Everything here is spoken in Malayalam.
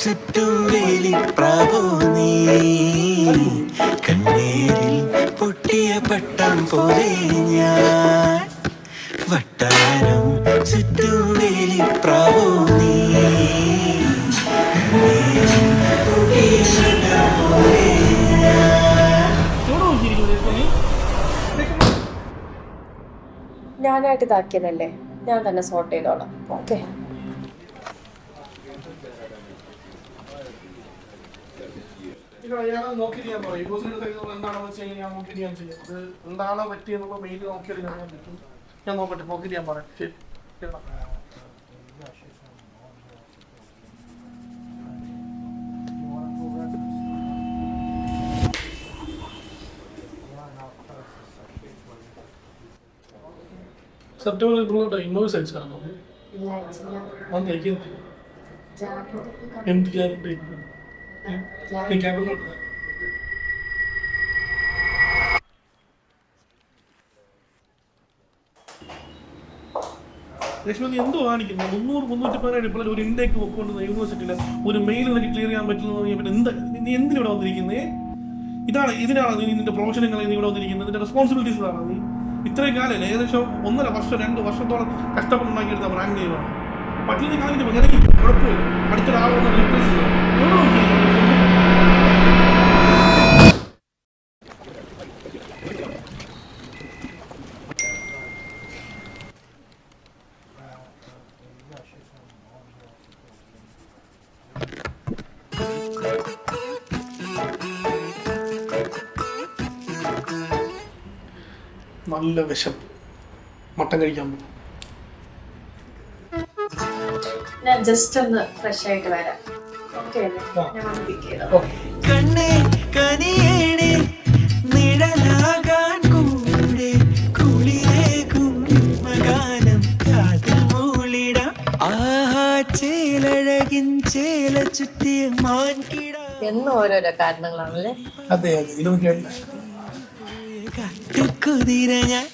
ചുറ്റും വേലിപ്രാവോ നീ കണ്ണീരിൽ പൊട്ടിയ പട്ടം പോലെ ഞാൻ വട്ടാരം ചുറ്റും വേലിപ്രാവോ നീ ഞാനായിട്ട് ഇതാക്കിയതല്ലേ, ഞാൻ തന്നെ സോർട്ട് ചെയ്തോളാം. ഓക്കെ. എന്താണോ പറ്റിയെന്നുള്ള മെയിൽ നോക്കിയത് ഞാൻ നോക്കട്ടെ, നോക്കിയിട്ട് ഞാൻ പറയാം. ശരി. സെപ്റ്റംബർ ഇന്നോവൈസ് അയച്ചാണോ? എന്ത് ലക്ഷ്മി എന്തോ കാണിക്കുന്നത്? 300-317 ഇപ്പോൾ ഒരു ഇൻടേക്ക് വെക്കൊണ്ട് യൂണിവേഴ്സിറ്റിയിൽ ഒരു മെയിൽ നിനക്ക് ക്ലിയർ ചെയ്യാൻ പറ്റുന്ന പിന്നെ എന്താ നീ എന്തിനിവിടെ വന്നിരിക്കുന്നത്? ഇതിനാണ് നീ നിന്റെ പ്രൊഫഷനുകളെ നീ ഇവിടെ വന്നിരിക്കുന്നത്? നിന്റെ റെസ്പോൺസിബിലിറ്റീസ് ഇതാണ്. നീ ഇത്രയും കാലം ഏകദേശം 1.5 വർഷം 2 വർഷത്തോളം കഷ്ടപ്പെട്ടുണ്ടാക്കിയെടുത്ത ബ്രാൻഡ് നെയിമാണ്. പട്ടിൽ നീ കാണിക്കുമ്പോൾ കുഴപ്പമില്ല, അടുത്തൊരാളൊന്ന് റീപ്ലേസ് ചെയ്യാം. നല്ല വിശപ്പ്, മട്ടൻ കഴിക്കാൻ പോകും. ഞാൻ ജസ്റ്റ് ഒന്ന് ഫ്രഷ് ആയിട്ട് വരാം. ഓക്കെ അല്ലേ? ഞാൻ വന്ന് പിക്ക് ചെയ്തോ. കണ്ണേ കനിയേണേ നിഴലാകാൻ കൂടെ കുളിരേകും മകാനം കാതിൽ മൂളിടാം ആഹാ ചേലഴകിൻ ചേല ചുറ്റിയ മാൻകിട എന്നും ഓരോരോ കാരണങ്ങളാണല്ലേ. അതെ അതെ, ഇതൊക്കെ കട്ടുകുതിര ഞാൻ